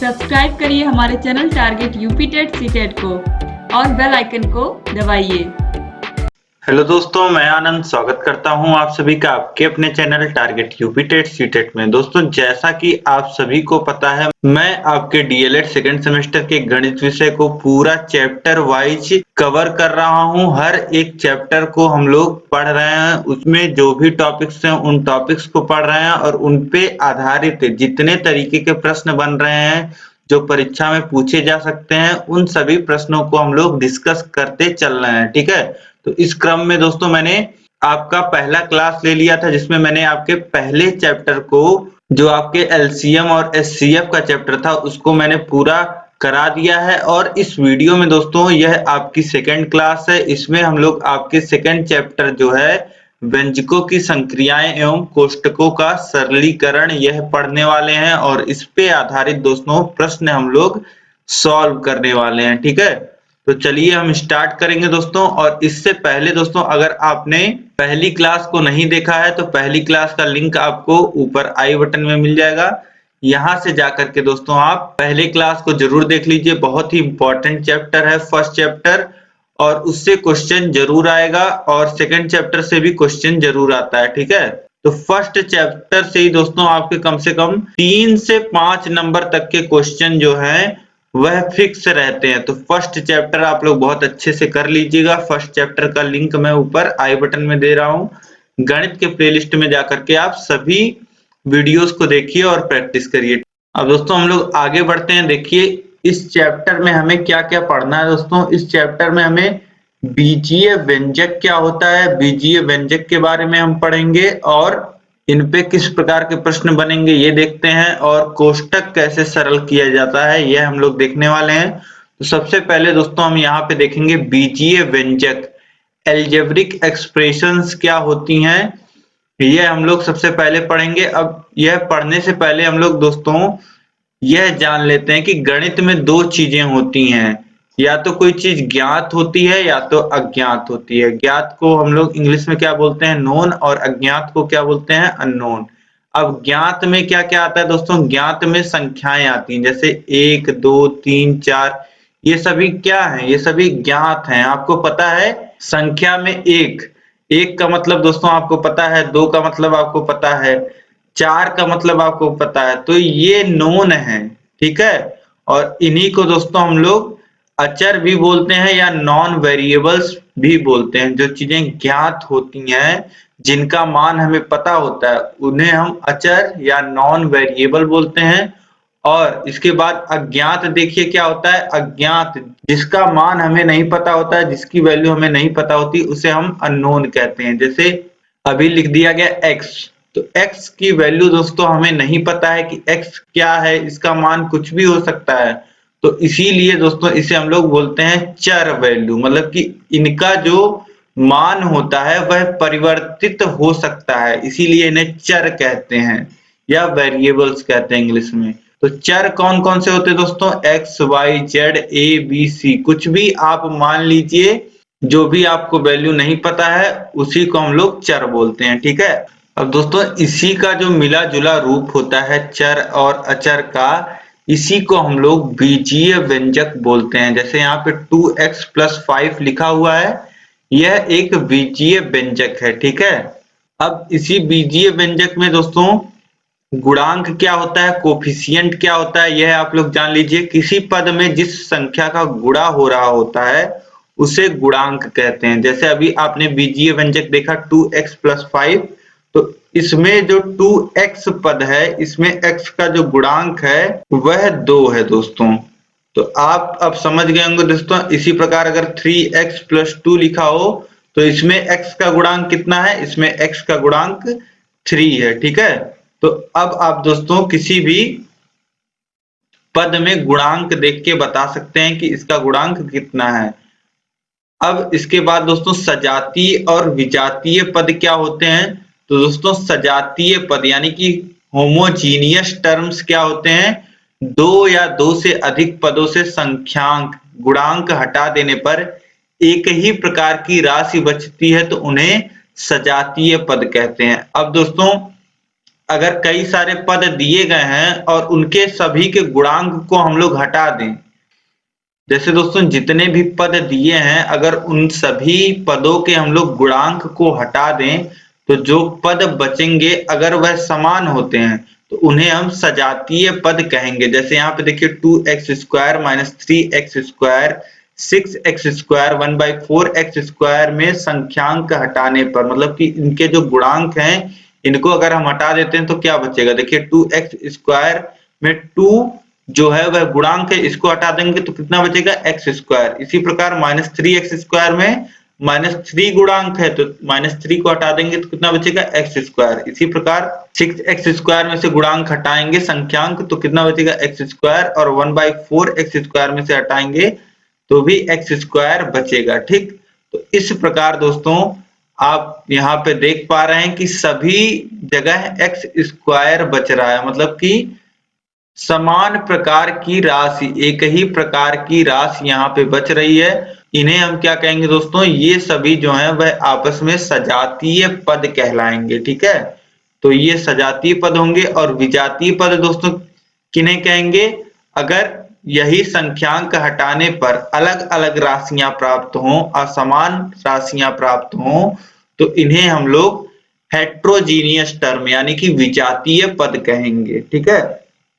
Subscribe करिए हमारे channel target UP TET CTET को और बेल आइकन को दबाइए। हेलो दोस्तों, मैं आनंद स्वागत करता हूं आप सभी का आपके अपने channel target UP TET CTET में। दोस्तों, जैसा कि आप सभी को पता है, मैं आपके डीएलएड सेकंड सेमेस्टर के गणित विषय को पूरा चैप्टर वाइज कवर कर रहा हूं। हर एक चैप्टर को हम लोग पढ़ रहे हैं, उसमें जो भी टॉपिक्स हैं उन टॉपिक्स को पढ़ रहे हैं और उन पे आधारित जितने तरीके के प्रश्न बन रहे हैं जो परीक्षा में पूछे जा सकते हैं, उन सभी प्रश्नों को हम लोग डिस्कस करते चल रहे हैं। ठीक है, तो इस क्रम में दोस्तों मैंने आपका पहला क्लास ले लिया था जिसमें मैंने आपके पहले चैप्टर को, जो आपके एलसीएम और एचसीएफ का चैप्टर था, उसको मैंने पूरा करा दिया है। और इस वीडियो में दोस्तों यह आपकी सेकंड क्लास है। इसमें हम लोग आपके सेकंड चैप्टर जो है व्यंजकों की संक्रियाएं एवं कोष्टकों का सरलीकरण, यह पढ़ने वाले हैं और इस पे आधारित दोस्तों प्रश्न हम लोग सॉल्व करने वाले हैं। ठीक है, तो चलिए हम स्टार्ट करेंगे दोस्तों। और इससे पहले दोस्तों, अगर आपने पहली क्लास को नहीं देखा है तो पहली क्लास का लिंक आपको ऊपर आई बटन में मिल जाएगा। यहां से जाकर के दोस्तों आप पहले क्लास को जरूर देख लीजिए। बहुत ही इंपॉर्टेंट चैप्टर है फर्स्ट चैप्टर, और उससे क्वेश्चन जरूर आएगा और सेकंड चैप्टर से भी क्वेश्चन जरूर आता है। ठीक है, तो फर्स्ट चैप्टर से ही दोस्तों आपके कम से कम 3 से 5 नंबर तक के क्वेश्चन जो हैं वह फिक्स रहते हैं। तो फर्स्ट चैप्टर आप लोग बहुत अच्छे से कर लीजिएगा। फर्स्ट चैप्टर का लिंक मैं ऊपर आई बटन में दे रहा हूं। गणित के प्लेलिस्ट में जाकर के आप सभी वीडियोस को देखिए और प्रैक्टिस करिए। अब दोस्तों हम लोग आगे बढ़ते हैं। देखिए इस चैप्टर में हमें क्या क्या पढ़ना है दोस्तों। इस चैप्टर में हमें बीजीय व्यंजक क्या होता है, बीजीय व्यंजक के बारे में हम पढ़ेंगे और इन पे किस प्रकार के प्रश्न बनेंगे ये देखते हैं, और कोष्टक कैसे सरल किया जाता है यह हम लोग देखने वाले हैं। तो सबसे पहले दोस्तों हम यहाँ पे देखेंगे बीजीय व्यंजक, एल्जेब्रिक एक्सप्रेशंस क्या होती हैं, ये हम लोग सबसे पहले पढ़ेंगे। अब यह पढ़ने से पहले हम लोग दोस्तों यह जान लेते हैं कि गणित में दो चीजें होती हैं, या तो कोई चीज ज्ञात होती है या तो अज्ञात होती है। ज्ञात को हम लोग इंग्लिश में क्या बोलते हैं, नोन, और अज्ञात को क्या बोलते हैं, अननोन। अब ज्ञात में क्या क्या आता है दोस्तों, ज्ञात में संख्याएं आती हैं, जैसे 1 2 3 4, ये सभी क्या हैं, ये सभी ज्ञात हैं। आपको पता है संख्या में एक का मतलब दोस्तों आपको पता है, 2 का मतलब आपको पता है, 4 का मतलब आपको पता है, तो ये नोन है। ठीक है, और इन्हीं को दोस्तों हम लोग अचर भी बोलते हैं या नॉन वेरिएबल्स भी बोलते हैं। जो चीजें ज्ञात होती हैं, जिनका मान हमें पता होता है, उन्हें हम अचर या नॉन वेरिएबल बोलते हैं। और इसके बाद अज्ञात देखिए क्या होता है, अज्ञात जिसका मान हमें नहीं पता होता है, जिसकी वैल्यू हमें नहीं पता होती, उसे हम अननोन कहते हैं। जैसे अभी लिख दिया गया x, तो x की वैल्यू दोस्तों हमें नहीं पता है कि x क्या है, इसका मान कुछ भी हो सकता है। तो इसीलिए दोस्तों इसे हम लोग बोलते हैं चर वैल्यू, मतलब कि इनका जो मान होता है वह परिवर्तित हो सकता है, इसीलिए इन्हें चर कहते हैं या वेरिएबल्स कहते हैं इंग्लिश में। तो चर कौन कौन से होते हैं दोस्तों, x y z a b c, कुछ भी आप मान लीजिए, जो भी आपको वैल्यू नहीं पता है उसी को हम लोग चर बोलते हैं। ठीक है, अब दोस्तों इसी का जो मिला जुला रूप होता है चर और अचर का, इसी को हम लोग बीजीय व्यंजक बोलते हैं। जैसे यहाँ पे 2x + 5 लिखा हुआ है, यह एक बीजीय व्यंजक है। ठीक है, अब इसी बीजीय व्यंजक में दोस्तों गुणांक क्या होता है, कोफिशिएंट क्या होता है, यह आप लोग जान लीजिए। किसी पद में जिस संख्या का गुणा हो रहा होता है उसे गुणांक कहते हैं। जैसे अभी आपने बीजीय व्यंजक देखा 2x + 5, तो इसमें जो 2x पद है, इसमें x का जो गुणांक है वह 2 है दोस्तों। तो आप अब समझ गए होंगे दोस्तों। इसी प्रकार अगर 3x + 2 लिखा हो तो इसमें x का गुणांक कितना है, इसमें x का गुणांक 3 है। ठीक है, तो अब आप दोस्तों किसी भी पद में गुणांक देख के बता सकते हैं कि इसका गुणांक कितना है। अब इसके बाद दोस्तों सजातीय और विजातीय पद क्या होते हैं। तो दोस्तों सजातीय पद यानी कि होमोजीनियस टर्म्स क्या होते हैं, 2 या 2 से अधिक पदों से संख्यांक गुणांक हटा देने पर एक ही प्रकार की राशि बचती है, तो उन्हें सजातीय पद कहते हैं। अब दोस्तों अगर कई सारे पद दिए गए हैं और उनके सभी के गुणांक को हम लोग हटा दें, जैसे दोस्तों जितने भी पद दिए हैं अगर उन सभी पदों के हम लोग गुणांक को हटा दें तो जो पद बचेंगे अगर वह समान होते हैं तो उन्हें हम सजातीय पद कहेंगे। जैसे यहाँ पे देखिए 2x² minus 3x², 6x² 1/4x² में संख्यांक हटाने पर, मतलब कि इनके जो गुणांक हैं इनको अगर हम हटा देते हैं तो क्या बचेगा। देखिए 2x² में 2 जो है वह गुणांक है, इसको हटा देंगे तो कितना बचेगा x²। इसी प्रकार -3x² में -3 गुणांक है तो -3 को हटा देंगे तो कितना बचेगा x²। इसी प्रकार 6x² में से गुणांक हटाएंगे संख्यांक तो कितना बचेगा x² और 1/4x² में से हटाएंगे तो भी x² बचेगा। ठीक, तो इस प्रकार दोस्तों आप यहाँ पे देख पा रहे हैं कि सभी जगह x² बच रहा है, मतलब कि समान प्रकार की राशि, एक ही प्रकार की राशि यहाँ पे बच रही है। इन्हें हम क्या कहेंगे दोस्तों, ये सभी जो हैं वह आपस में सजातीय पद कहलाएंगे। ठीक है, तो ये सजातीय पद होंगे। और विजातीय पद दोस्तों किन्हें कहेंगे, अगर यही संख्यांक हटाने पर अलग अलग राशियां प्राप्त हों, असमान राशियां प्राप्त हों तो इन्हें हम लोग हेट्रोजीनियस टर्म यानी कि विजातीय पद कहेंगे। ठीक है,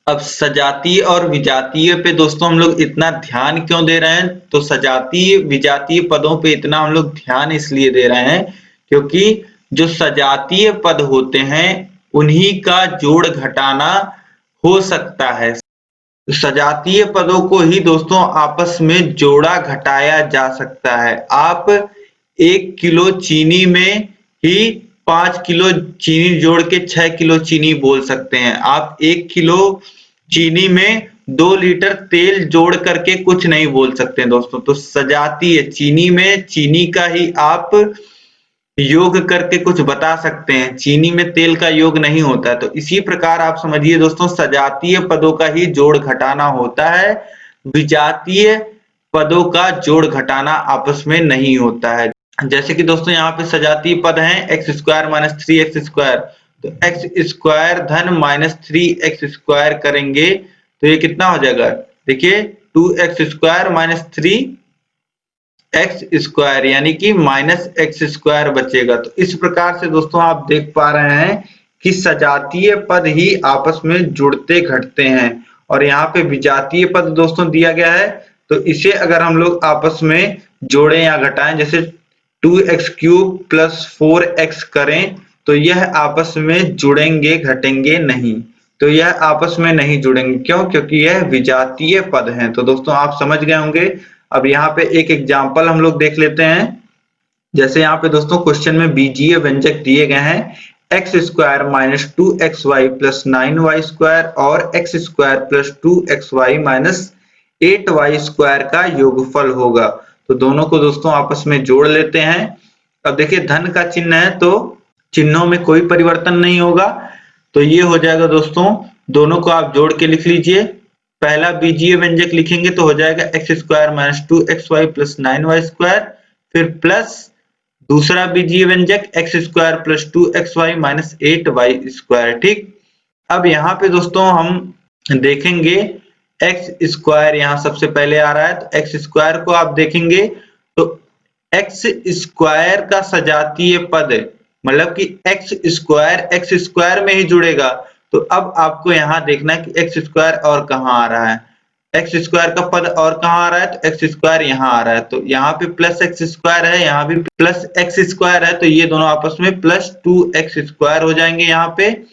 अब सजातीय और विजातीय पे दोस्तों हम लोग इतना ध्यान क्यों दे रहे हैं, तो सजातीय विजातीय पदों पे इतना हम लोग ध्यान इसलिए दे रहे हैं क्योंकि जो सजातीय पद होते हैं उन्हीं का जोड़ घटाना हो सकता है। सजातीय पदों को ही दोस्तों आपस में जोड़ा घटाया जा सकता है। आप 1 किलो चीनी में ही 5 किलो चीनी जोड़ के 6 किलो चीनी बोल सकते हैं। आप 1 किलो चीनी में 2 लीटर तेल जोड़ करके कुछ नहीं बोल सकते दोस्तों। तो सजातीय चीनी में चीनी का ही आप योग करके कुछ बता सकते हैं, चीनी में तेल का योग नहीं होता है। तो इसी प्रकार आप समझिए दोस्तों सजातीय पदों का ही जोड़ घटाना होता है, विजातीय पदों का जोड़ घटाना आपस में नहीं होता है। जैसे कि दोस्तों यहाँ पे सजातीय पद हैं x² माइनस 3x², तो x² धन -3x² करेंगे तो ये कितना हो जाएगा, देखिए 2x² माइनस 3x² यानी कि -x² बचेगा। तो इस प्रकार से दोस्तों आप देख पा रहे हैं कि सजातीय पद ही आपस में जुड़ते घटते हैं। और यहाँ पे विजातीय पद दोस्तों दिया गया है तो इसे अगर हम लोग आपस में जोड़ें या घटाएं, जैसे 2x³ प्लस 4x करें तो यह आपस में जुड़ेंगे घटेंगे नहीं, तो यह आपस में नहीं जुड़ेंगे। क्यों? क्योंकि यह विजातीय पद हैं। तो दोस्तों आप समझ गए होंगे। अब यहाँ पे एक एग्जाम्पल हम लोग देख लेते हैं। जैसे यहाँ पे दोस्तों क्वेश्चन में बीजीय व्यंजक दिए गए हैं x² minus 2xy plus 9y² और x² plus 2xy minus 8y² का योगफल होगा। तो दोनों को दोस्तों आपस में जोड़ लेते हैं। अब देखिए धन का चिन्ह है तो चिन्हों में कोई परिवर्तन नहीं होगा, तो ये हो जाएगा दोस्तों, दोनों को आप जोड़ के लिख लीजिए। पहला बीजीय व्यंजक लिखेंगे तो हो जाएगा x² minus 2xy plus 9y², फिर प्लस दूसरा बीजीय व्यंजक x² plus 2xy minus 8y²। ठीक, अब यहाँ पे दोस्तों हम देखेंगे x² यहाँ सबसे पहले आ रहा है, तो x² को आप देखेंगे तो x² का सजातीय पद मतलब कि x² में ही जुड़ेगा। तो अब आपको यहाँ देखना है कि x² और कहाँ आ रहा है, x² का पद और कहाँ आ रहा है, तो x² यहाँ आ रहा है। तो यहाँ पे प्लस x² है, यहाँ भी प्लस x² है, तो ये दोनों आपस में प्लस 2x² हो जाएंगे यहाँ पे।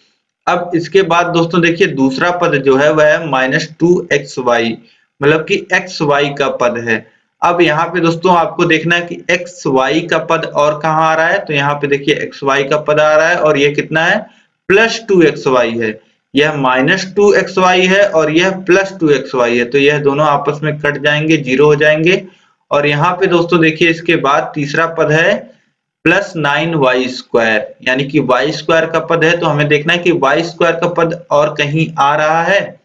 अब इसके बाद दोस्तों देखिए दूसरा पद जो है वह है -2xy, मतलब कि xy का पद है। अब यहाँ पे दोस्तों आपको देखना है कि xy का पद और कहाँ आ रहा है, तो यहाँ पे देखिए xy का पद आ रहा है और ये कितना है, प्लस 2xy है। यह -2xy है और यह प्लस 2xy है, तो यह दोनों आपस में कट जाएंगे, 0 हो जाएंगे। और यहाँ पे दोस्तों देखिए इसके बाद तीसरा पद है प्लस 9y² यानी कि y² का पद है, तो हमें देखना है कि y² का पद और कहीं आ रहा है,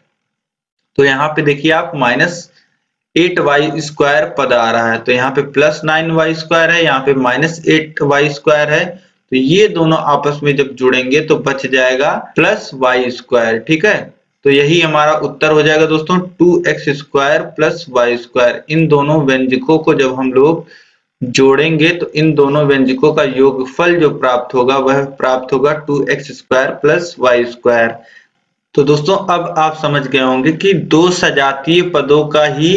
तो यहाँ पे देखिए आप -8y² पद आ रहा है, तो यहाँ पे प्लस 9y² है, यहाँ पे -8y² है, तो ये दोनों आपस में जब जुड़ेंगे तो बच जाएगा प्लस वाई स्क्वायर। ठीक है, तो यही हमारा उत्तर हो जाएगा दोस्तों 2x square plus Y square. इन दोनों व्यंजकों को जब हम लोग जोड़ेंगे तो इन दोनों व्यंजकों का योगफल जो प्राप्त होगा वह प्राप्त होगा 2x square plus Y square. तो दोस्तों अब आप समझ गए होंगे कि दो सजातीय पदों का ही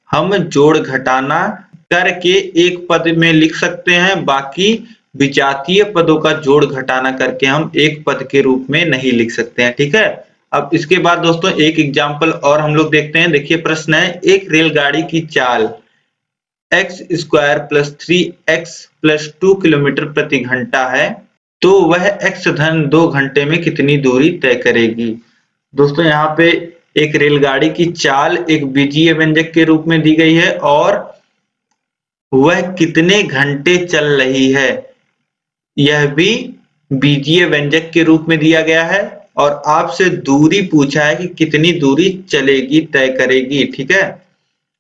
हम जोड़ घटाना करके एक पद में लिख सकते हैं, बाकी विजातीय पदों का जोड़ घटाना करके हम एक पद के रूप में नहीं लिख सकते हैं। ठीक है, अब इसके बाद दोस्तों एक एग्जाम्पल और हम लोग देखते हैं। देखिए प्रश्न है, एक रेलगाड़ी की चाल x square plus 3x plus 2 kilometre प्रति घंटा है, तो वह x धन 2 घंटे में कितनी दूरी तय करेगी। दोस्तों यहाँ पे एक रेलगाड़ी की चाल एक बीजीय व्यंजक के रूप में दी गई है और वह कितने घंटे चल रही है यह भी बीजीय व्यंजक के रूप में दिया गया है, और आपसे दूरी पूछा है कि कितनी दूरी चलेगी तय करेगी। ठीक है,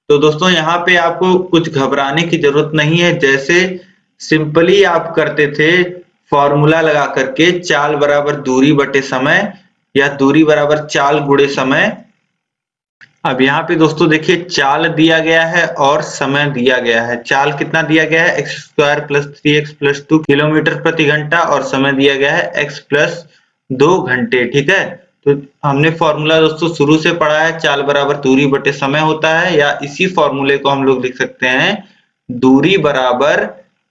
तो दोस्तों यहाँ पे आपको कुछ घबराने की जरूरत नहीं है। जैसे सिंपली आप करते थे फॉर्मूला लगा करके, चाल बराबर दूरी बटे समय या दूरी बराबर चाल गुणे समय। अब यहाँ पे दोस्तों देखिए चाल दिया गया है और समय दिया गया है। चाल कितना दिया गया है, x square plus 3x plus 2 kilometre प्रति घंटा, और समय दिया गया है x प्लस 2 घंटे। ठीक है, तो हमने फॉर्मूला दोस्तों शुरू से पढ़ा है, चाल बराबर दूरी बटे समय होता है, या इसी फॉर्मूले को हम लोग लिख सकते हैं दूरी बराबर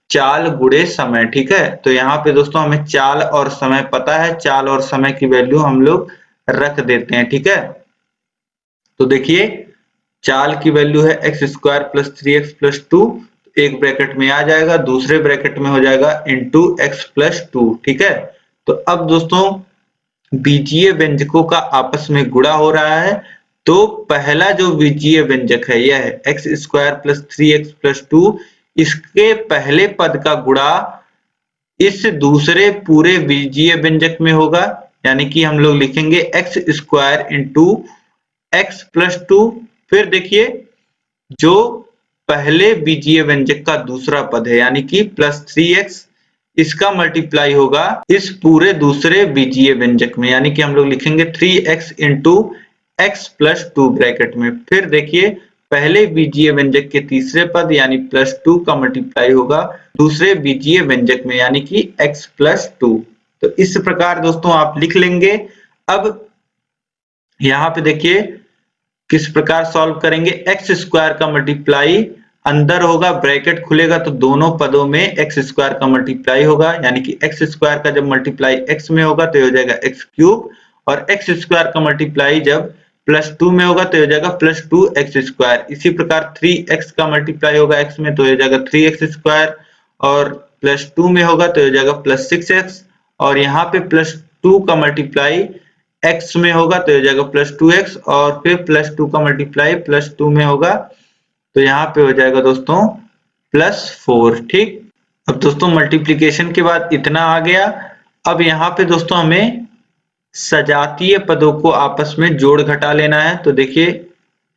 चाल गुणे समय। ठीक है, तो यहाँ पे दोस्तों हमें चाल और समय पता है, चाल और समय की वैल्यू हम लोग रख देते हैं। ठीक है, तो देखिए चाल की वैल्यू है x square plus 3x plus 2, एक ब्रैकेट में आ जाएगा, दूसरे ब्रैकेट में हो जाएगा इंटू x प्लस 2। ठीक है, तो अब दोस्तों बीजीय व्यंजकों का आपस में गुणा हो रहा है, तो पहला जो बीजीय व्यंजक है यह है x square plus 3x plus 2, इसके पहले पद का गुणा इस दूसरे पूरे बीजीय व्यंजक में होगा, यानी कि हम लोग लिखेंगे x square into x plus 2। फिर देखिए जो पहले बीजीय व्यंजक का दूसरा पद है यानी कि प्लस 3x, इसका मल्टीप्लाई होगा इस पूरे दूसरे बीजीय व्यंजक में, यानी कि हम लोग लिखेंगे 3x into x plus 2 bracket में। फिर देखिए पहले बीजीय व्यंजक के तीसरे पद यानी प्लस 2 का मल्टीप्लाई होगा दूसरे बीजीय व्यंजक में, यानी कि x प्लस 2। तो इस प्रकार दोस्तों आप लिख लेंगे। अब यहाँ पे देखिए किस प्रकार सॉल्व करेंगे, एक्स स्क्वायर का मल्टीप्लाई अंदर होगा, ब्रैकेट खुलेगा तो दोनों पदों में एक्स स्क्वायर का मल्टीप्लाई होगा, यानी कि एक्स स्क्वायर का जब मल्टीप्लाई एक्स में होगा तो हो जाएगा एक्स क्यूब, और एक्स स्क्वायर का मल्टीप्लाई जब प्लस 2 में होगा तो हो जाएगा प्लस 2 एक्स स्क्वायर। इसी प्रकार 3x का मल्टीप्लाई होगा x में तो हो जाएगा 3x स्क्वायर, और प्लस 2 में होगा तो हो जाएगा प्लस 6x, और यहाँ पे प्लस 2 का मल्टीप्लाई x में होगा तो हो जाएगा प्लस 2x, और फिर प्लस 2 का मल्टीप्लाई प्लस 2 में होगा तो यहाँ पे हो जाएगा दोस्तों प्लस 4। ठीक, अब दोस्तों मल्टीप्लिकेशन के बाद इतना आ गया। अब यहाँ पे दोस्तों हमें सजातीय पदों को आपस में जोड़ घटा लेना है। तो देखिए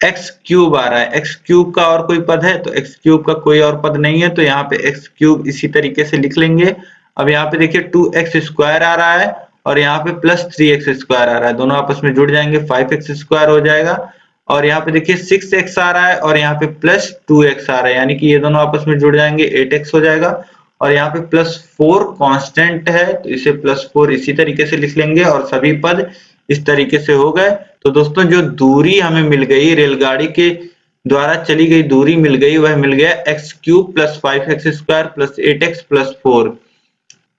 एक्स क्यूब आ रहा है, एक्स क्यूब का और कोई पद है तो एक्स क्यूब का कोई और पद नहीं है, तो यहाँ पे एक्स क्यूब इसी तरीके से लिख लेंगे। अब यहाँ पे देखिए 2x स्क्वायर आ रहा है और यहाँ पे प्लस 3x स्क्वायर आ रहा है, दोनों आपस में जुड़ जाएंगे 5x स्क्वायर हो जाएगा, और यहाँ पे देखिए 6x आ रहा है और यहाँ पे प्लस 2x आ रहा है, यानी कि ये दोनों आपस में जुड़ जाएंगे 8x हो जाएगा, और यहाँ पे प्लस 4 कांस्टेंट है तो इसे प्लस 4 इसी तरीके से लिख लेंगे, और सभी पद इस तरीके से हो गए। तो दोस्तों जो दूरी हमें मिल गई, रेलगाड़ी के द्वारा चली गई दूरी मिल गई, वह मिल गया x cube plus 5x square plus 8x plus 4।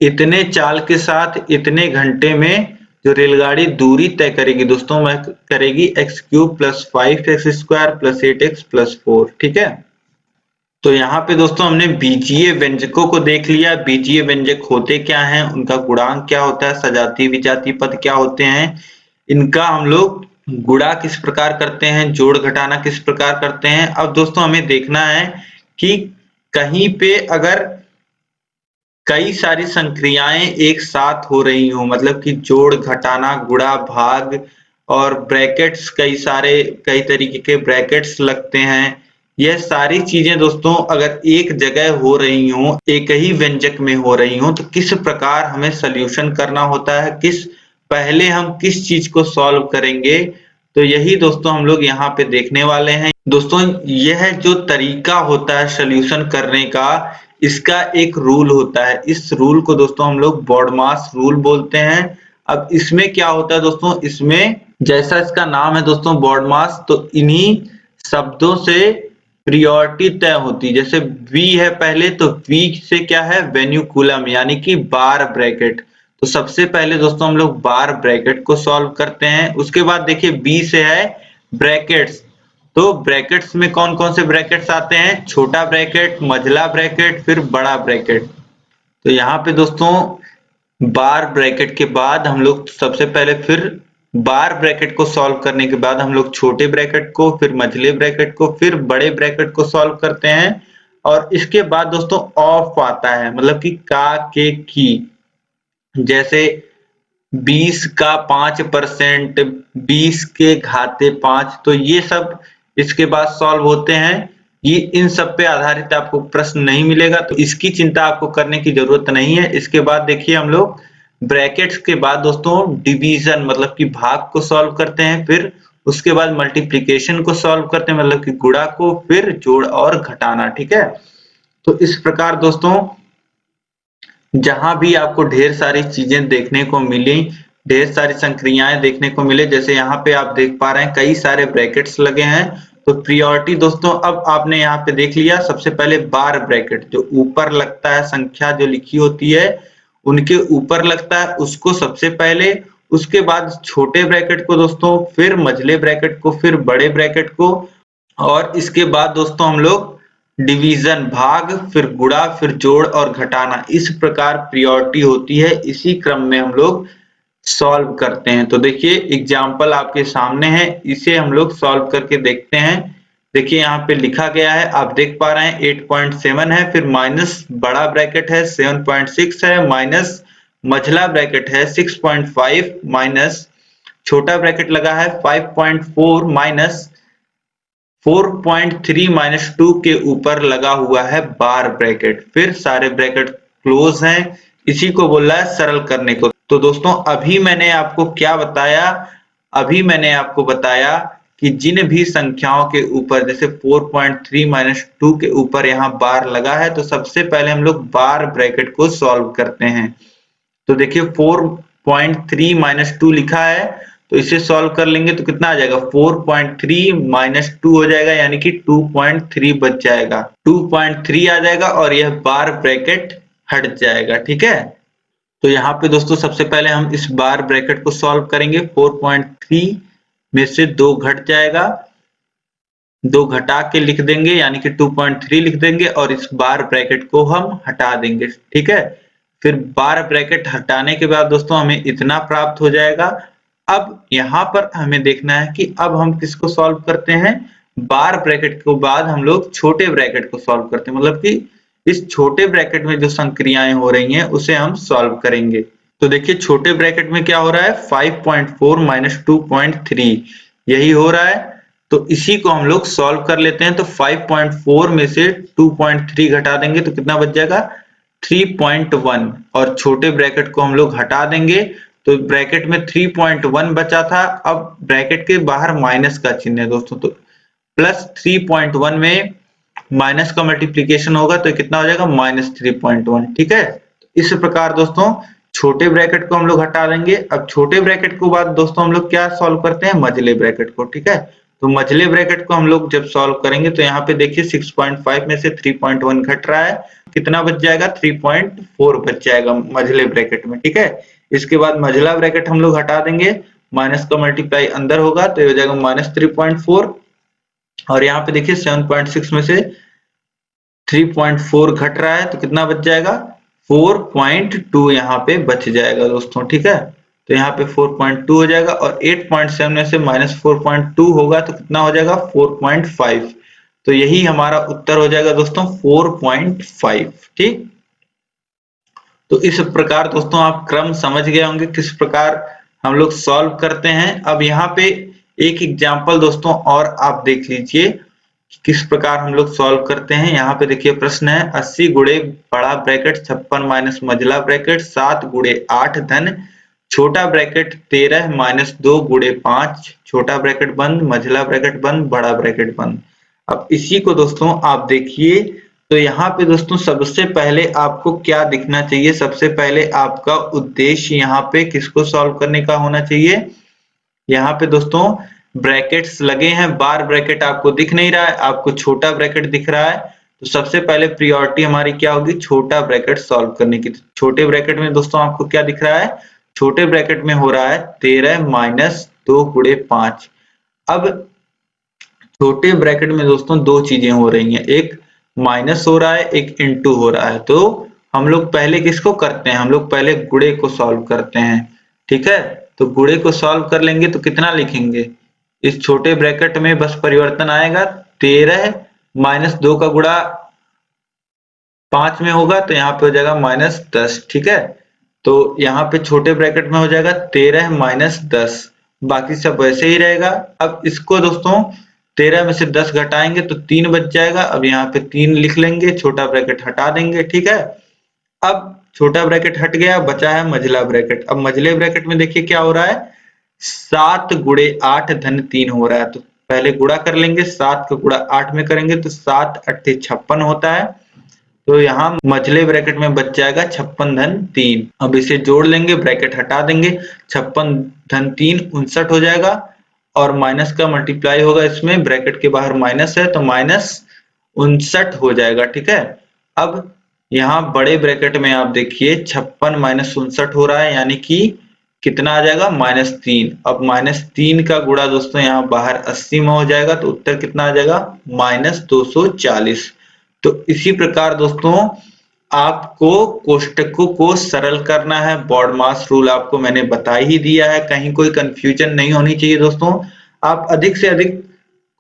इतने चाल के साथ इतने घंटे में जो रेलगाड़ी दूरी तय करेगी दोस्तों वह करेगी x cube plus 5x square plus 8x plus 4। ठीक है, तो यहाँ पे दोस्तों हमने बीजीय व्यंजकों को देख लिया। बीजीय व्यंजक होते क्या हैं, उनका गुणांक क्या होता है, सजातीय विजातीय पद क्या होते हैं, इनका हम लोग गुणा किस प्रकार करते हैं, जोड़ घटाना किस प्रकार करते हैं। अब दोस्तों हमें देखना है कि कहीं पे अगर कई सारी संक्रियाएं एक साथ हो रही हो, मतलब कि जोड़ घटाना गुणा भाग और ब्रैकेट्स, कई तरीके के ब्रैकेट्स लगते हैं, यह सारी चीजें दोस्तों अगर एक जगह हो रही हों, एक ही व्यंजक में हो रही हों, तो किस प्रकार हमें सॉल्यूशन करना होता है, पहले हम किस चीज को सॉल्व करेंगे, तो यही दोस्तों हम लोग यहाँ पे देखने वाले हैं। दोस्तों यह जो तरीका होता है सॉल्यूशन करने का, इसका एक रूल होता है। इस रूल को दोस्तों हम लोग बॉडमास रूल बोलते हैं। अब इसमें क्या होता है दोस्तों, इसमें जैसा इसका नाम है दोस्तों बॉडमास, तो इन्हीं शब्दों से प्रियोरिटी तय होती है। जैसे V है पहले, तो V से क्या है, वेन्यूकुलम यानी कि बार ब्रैकेट। तो सबसे पहले दोस्तों हम लोग बार ब्रैकेट को सॉल्व करते हैं। उसके बाद देखिए B से है ब्रैकेट्स। तो ब्रैकेट्स में कौन कौन से ब्रैकेट्स आते हैं, छोटा ब्रैकेट, मझला ब्रैकेट, फिर बड़ा ब्रैकेट। तो यहाँ पे दोस्तों बार ब्रैकेट के बाद हम लोग सबसे पहले फिर बार ब्रैकेट को सॉल्व करने के बाद हम लोग छोटे ब्रैकेट को, फिर मझले ब्रैकेट को, फिर बड़े ब्रैकेट को सॉल्व करते हैं। और इसके बाद दोस्तों ऑफ आता है, मतलब कि का, के, की। जैसे 20 का 5%, 20 के घाते 5, तो ये सब इसके बाद सॉल्व होते हैं। ये इन सब पे आधारित आपको प्रश्न नहीं मिलेगा, तो इसकी चिंता आपको करने की जरूरत नहीं है। इसके बाद देखिए हम लोग ब्रैकेट्स के बाद दोस्तों डिवीजन मतलब कि भाग को सॉल्व करते हैं, फिर उसके बाद मल्टीप्लिकेशन को सॉल्व करते हैं मतलब कि गुणा को, फिर जोड़ और घटाना। ठीक है, तो इस प्रकार दोस्तों जहां भी आपको ढेर सारी चीजें देखने को मिली, ढेर सारी संक्रियाएं देखने को मिले, जैसे यहाँ पे आप देख पा रहे हैं कई सारे ब्रैकेट्स लगे हैं। तो प्रियोरिटी दोस्तों अब आपने यहाँ पे देख लिया, सबसे पहले बार ब्रैकेट जो ऊपर लगता है, संख्या जो लिखी होती है उनके ऊपर लगता है, उसको सबसे पहले। उसके बाद छोटे ब्रैकेट को दोस्तों, फिर मझले ब्रैकेट को, फिर बड़े ब्रैकेट को, और इसके बाद दोस्तों हम लोग डिवीजन भाग, फिर गुणा, फिर जोड़ और घटाना। इस प्रकार प्रियोरिटी होती है, इसी क्रम में हम लोग सॉल्व करते हैं। तो देखिए एग्जाम्पल आपके सामने है, इसे हम लोग सॉल्व करके देखते हैं। देखिए यहाँ पे लिखा गया है, आप देख पा रहे हैं 8.7 है, फिर माइनस बड़ा ब्रैकेट है 7.6 है, माइनस मझला ब्रैकेट है 6.5, माइनस छोटा ब्रैकेट लगा है 5.4, माइनस 4.3 माइनस 2 के ऊपर लगा हुआ है बार ब्रैकेट, फिर सारे ब्रैकेट क्लोज हैं। इसी को बोल रहा है सरल करने को। तो दोस्तों अभी मैंने आपको क्या बताया, अभी मैंने आपको बताया कि जिन भी संख्याओं के ऊपर जैसे 4.3 माइनस 2 के ऊपर यहाँ बार लगा है, तो सबसे पहले हम लोग बार ब्रैकेट को सॉल्व करते हैं। तो देखिए 4.3 माइनस 2 लिखा है, तो इसे सॉल्व कर लेंगे तो कितना आ जाएगा, 4.3 माइनस 2 हो जाएगा, यानी कि 2.3 बच जाएगा, 2.3 आ जाएगा और यह बार ब्रैकेट हट जाएगा। ठीक है, तो यहाँ पे दोस्तों सबसे पहले हम इस बार ब्रैकेट को सॉल्व करेंगे। 4.3 में से 2 घट जाएगा, 2 घटा के लिख देंगे यानी कि 2.3 लिख देंगे, और इस बार ब्रैकेट को हम हटा देंगे। ठीक है, फिर बार ब्रैकेट हटाने के बाद दोस्तों हमें इतना प्राप्त हो जाएगा। अब यहाँ पर हमें देखना है कि अब हम किसको सॉल्व करते हैं, बार ब्रैकेट के बाद हम लोग छोटे ब्रैकेट को सॉल्व करते हैं, मतलब कि इस छोटे ब्रैकेट में जो संक्रियाएं हो रही हैं उसे हम सॉल्व करेंगे। तो देखिए छोटे ब्रैकेट में क्या हो रहा है, 5.4 माइनस 2.3 यही हो रहा है। तो इसी को हम लोग सॉल्व कर लेते हैं। तो 5.4 में से 2.3 घटा देंगे तो कितना बच जाएगा, 3.1, और छोटे ब्रैकेट को हम लोग हटा देंगे तो ब्रैकेट में 3.1 बचा था। अब ब्रैकेट के बाहर माइनस का चिन्ह है दोस्तों, तो प्लस 3.1 में माइनस का मल्टीप्लीकेशन होगा तो कितना हो जाएगा, -3.1। ठीक है, इस प्रकार दोस्तों छोटे ब्रैकेट को हम लोग हटा देंगे। अब छोटे ब्रैकेट के बाद दोस्तों हम लोग क्या सॉल्व करते हैं, मझले ब्रैकेट को। ठीक है, तो मझले ब्रैकेट को हम लोग जब सॉल्व करेंगे तो यहाँ पे देखिए 6.5 में से 3.1 घट रहा है, कितना बच जाएगा, 3.4 बच जाएगा मझले ब्रैकेट में। ठीक है, इसके बाद मझला ब्रैकेट हम लोग हटा देंगे, माइनस का मल्टीप्लाई अंदर होगा तो ये हो जाएगा -3.4, और यहाँ पे देखिए 7.6 में से 3.4 घट रहा है तो कितना बच जाएगा, 4.2 यहाँ पे बच जाएगा दोस्तों। ठीक है, तो यहाँ पे 4.2 हो जाएगा, और 8.7 में से -4.2 होगा तो कितना हो जाएगा, 4.5। तो यही हमारा उत्तर हो जाएगा दोस्तों 4.5। ठीक, तो इस प्रकार दोस्तों आप क्रम समझ गए होंगे किस प्रकार हम लोग सॉल्व करते हैं। अब यहाँ पे एक एग्जाम्पल दोस्तों और आप देख लीजिए किस प्रकार हम लोग सॉल्व करते हैं। यहाँ पे देखिए प्रश्न है 80 गुणे बड़ा ब्रैकेट 56 माइनस मझला ब्रैकेट 7 गुणे 8 धन छोटा ब्रैकेट 13 माइनस 2 गुणे 5 छोटा ब्रैकेट बंद मझला ब्रैकेट बंद बड़ा ब्रैकेट बंद। अब इसी को दोस्तों आप देखिए तो यहाँ पे दोस्तों सबसे पहले आपको क्या दिखना चाहिए, सबसे पहले आपका उद्देश्य यहाँ पे किसको सॉल्व करने का होना चाहिए। यहाँ पे दोस्तों ब्रैकेट्स लगे हैं, बार ब्रैकेट आपको दिख नहीं रहा है, आपको छोटा ब्रैकेट दिख रहा है, तो सबसे पहले प्रायोरिटी हमारी क्या होगी, छोटा ब्रैकेट सॉल्व करने की। छोटे ब्रैकेट में दोस्तों आपको क्या दिख रहा है, छोटे ब्रैकेट में हो रहा है 13 माइनस 2 गुणे 5। अब छोटे ब्रैकेट में दोस्तों दो चीजें हो रही हैं, एक माइनस हो रहा है एक इंटू हो रहा है। तो हम लोग पहले किसको करते हैं, हम लोग पहले गुणे को सॉल्व करते हैं। ठीक है, तो गुणे को सॉल्व कर लेंगे तो कितना लिखेंगे, इस छोटे ब्रैकेट में बस परिवर्तन आएगा, 13 माइनस 2 का गुणा 5 में होगा तो यहाँ पे हो जाएगा -10। ठीक है, तो यहाँ पे छोटे ब्रैकेट में हो जाएगा 13 माइनस 10, बाकी सब वैसे ही रहेगा। अब इसको दोस्तों 13 में से 10 घटाएंगे तो 3 बच जाएगा। अब यहाँ पे 3 लिख लेंगे, छोटा ब्रैकेट हटा देंगे। ठीक है, अब छोटा ब्रैकेट हट गया, बचा है मझला ब्रैकेट। अब मझले ब्रैकेट में देखिए क्या हो रहा है, 7 गुणे 8 धन 3 हो रहा है। तो पहले गुणा कर लेंगे, 7 का गुणा 8 में करेंगे तो 7 8 56 होता है। तो यहाँ मझले ब्रैकेट में बच जाएगा 56 धन 3। अब इसे जोड़ लेंगे, ब्रैकेट हटा देंगे, 56 धन 3 59 हो जाएगा और माइनस का मल्टीप्लाई होगा इसमें, ब्रैकेट के बाहर माइनस है तो -59 हो जाएगा। ठीक है, अब यहाँ बड़े ब्रैकेट में आप देखिए 56 माइनस 59 हो रहा है, यानी कि कितना आ जाएगा -3। अब -3 का गुणा दोस्तों यहाँ बाहर 80 में हो जाएगा तो उत्तर कितना आ जाएगा -240। तो इसी प्रकार दोस्तों आपको कोष्टकों को सरल करना है, बॉड मास रूल आपको मैंने बता ही दिया है, कहीं कोई कंफ्यूजन नहीं होनी चाहिए दोस्तों। आप अधिक से अधिक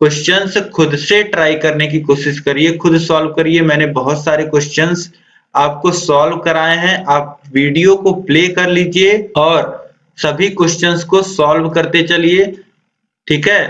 क्वेश्चंस खुद से ट्राई करने की कोशिश करिए, खुद सॉल्व करिए। मैंने बहुत सारे क्वेश्चंस आपको सॉल्व कराए हैं, आप वीडियो को प्ले कर लीजिए और सभी क्वेश्चंस को सॉल्व करते चलिए। ठीक है,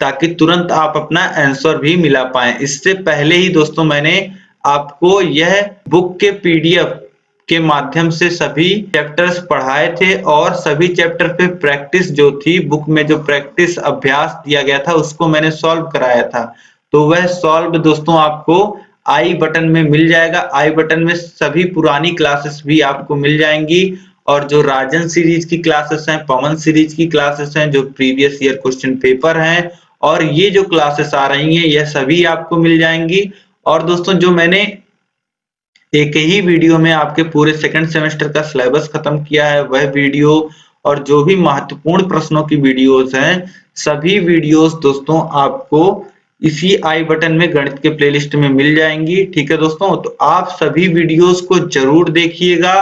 ताकि तुरंत आप अपना आंसर भी मिला पाए। इससे पहले ही दोस्तों मैंने आपको यह बुक के पीडीएफ के माध्यम से सभी चैप्टर्स पढ़ाए थे और सभी चैप्टर पे प्रैक्टिस जो थी, बुक में जो प्रैक्टिस अभ्यास दिया गया था उसको मैंने सॉल्व कराया था। तो वह सॉल्व दोस्तों आपको आई बटन में मिल जाएगा। आई बटन में सभी पुरानी क्लासेस भी आपको मिल जाएंगी और जो राजन सीरीज की क्लासेस हैं, पवन सीरीज की क्लासेस हैं, जो प्रीवियस ईयर क्वेश्चन पेपर हैं और ये जो क्लासेस आ रही हैं यह सभी आपको मिल जाएंगी। और दोस्तों जो मैंने एक ही वीडियो में आपके पूरे सेकंड सेमेस्टर का सिलेबस खत्म किया है, वह वीडियो और जो भी महत्वपूर्ण प्रश्नों की वीडियोस हैं, सभी वीडियोस दोस्तों आपको इसी आई बटन में गणित के प्लेलिस्ट में मिल जाएंगी। ठीक है दोस्तों, तो आप सभी वीडियोस को जरूर देखिएगा,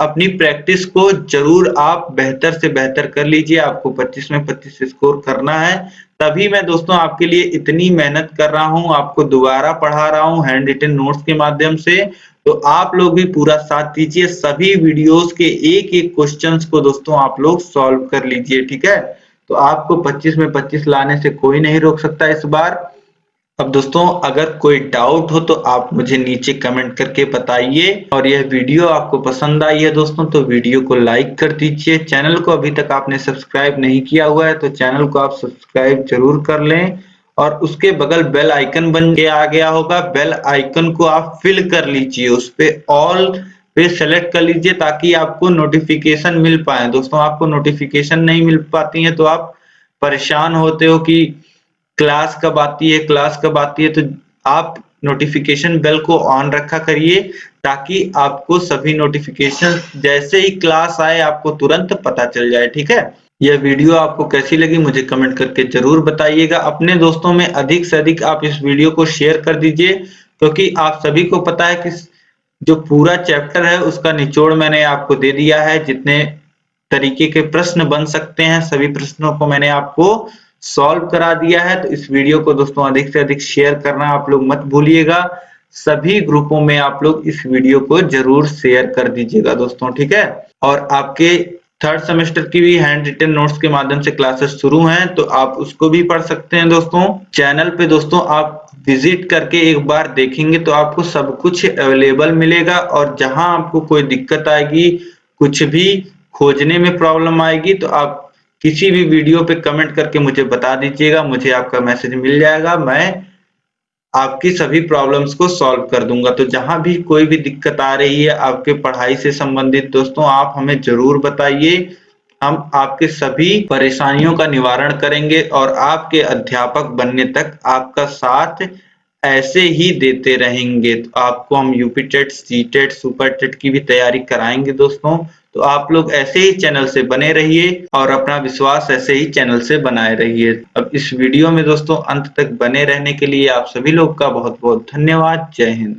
अपनी प्रैक्टिस को जरूर आप बेहतर से बेहतर कर लीजिए। आपको 25 में 25 स्कोर करना है, तभी मैं दोस्तों आपके लिए इतनी मेहनत कर रहा हूं, आपको दोबारा पढ़ा रहा हूं हैंड रिटन नोट्स के माध्यम से। तो आप लोग भी पूरा साथ दीजिए, सभी वीडियोस के एक एक क्वेश्चंस को दोस्तों आप लोग सॉल्व कर लीजिए। ठीक है, तो आपको 25 में 25 लाने से कोई नहीं रोक सकता इस बार। अब दोस्तों अगर कोई डाउट हो तो आप मुझे नीचे कमेंट करके बताइए और यह वीडियो आपको पसंद आई है दोस्तों तो वीडियो को लाइक कर दीजिए। चैनल को अभी तक आपने सब्सक्राइब नहीं किया हुआ है तो चैनल को आप सब्सक्राइब जरूर कर लें और उसके बगल बेल आइकन बन के आ गया होगा, बेल आइकन को आप फिल कर लीजिए, उस पे ऑल पे सेलेक्ट कर लीजिए ताकि आपको नोटिफिकेशन मिल पाए। दोस्तों आपको नोटिफिकेशन नहीं मिल पाती है तो आप परेशान होते हो कि क्लास कब आती है, क्लास कब आती है, तो आप नोटिफिकेशन बेल को ऑन रखा करिए ताकि आपको सभी नोटिफिकेशन जैसे ही क्लास आए आपको तुरंत पता चल जाए। ठीक है, यह वीडियो आपको कैसी लगी मुझे कमेंट करके जरूर बताइएगा। अपने दोस्तों में अधिक से अधिक आप इस वीडियो को शेयर कर दीजिए क्योंकि आप सभी को पता है कि जो पूरा चैप्टर है उसका निचोड़ मैंने आपको दे दिया है। जितने तरीके के प्रश्न बन सकते हैं सभी प्रश्नों को मैंने आपको सॉल्व करा दिया है। तो इस वीडियो को दोस्तों अधिक से अधिक शेयर करना आप लोग मत भूलिएगा, सभी ग्रुपों में आप लोग इस वीडियो को जरूर शेयर कर दीजिएगा दोस्तों। ठीक है, और आपके थर्ड सेमेस्टर की भी हैंड रिटन नोट्स के माध्यम से क्लासेस शुरू हैं, तो आप उसको भी पढ़ सकते हैं दोस्तों। चैनल पे दोस्तों आप विजिट करके एक बार देखेंगे तो आपको सब कुछ अवेलेबल मिलेगा, और जहां आपको कोई दिक्कत आएगी, कुछ भी खोजने में प्रॉब्लम आएगी, तो आप किसी भी वीडियो पे कमेंट करके मुझे बता दीजिएगा, मुझे आपका मैसेज मिल जाएगा, मैं आपकी सभी प्रॉब्लम्स को सॉल्व कर दूंगा। तो जहां भी कोई भी दिक्कत आ रही है आपके पढ़ाई से संबंधित दोस्तों, आप हमें जरूर बताइए। हम आपके सभी परेशानियों का निवारण करेंगे और आपके अध्यापक बनने तक आपका साथ ऐसे ही देते रहेंगे। तो आपको हम UP TET, C TET, super TET की भी तैयारी कराएंगे दोस्तों। तो आप लोग ऐसे ही चैनल से बने रहिए और अपना विश्वास ऐसे ही चैनल से बनाए रहिए। अब इस वीडियो में दोस्तों अंत तक बने रहने के लिए आप सभी लोग का बहुत बहुत धन्यवाद। जय हिंद।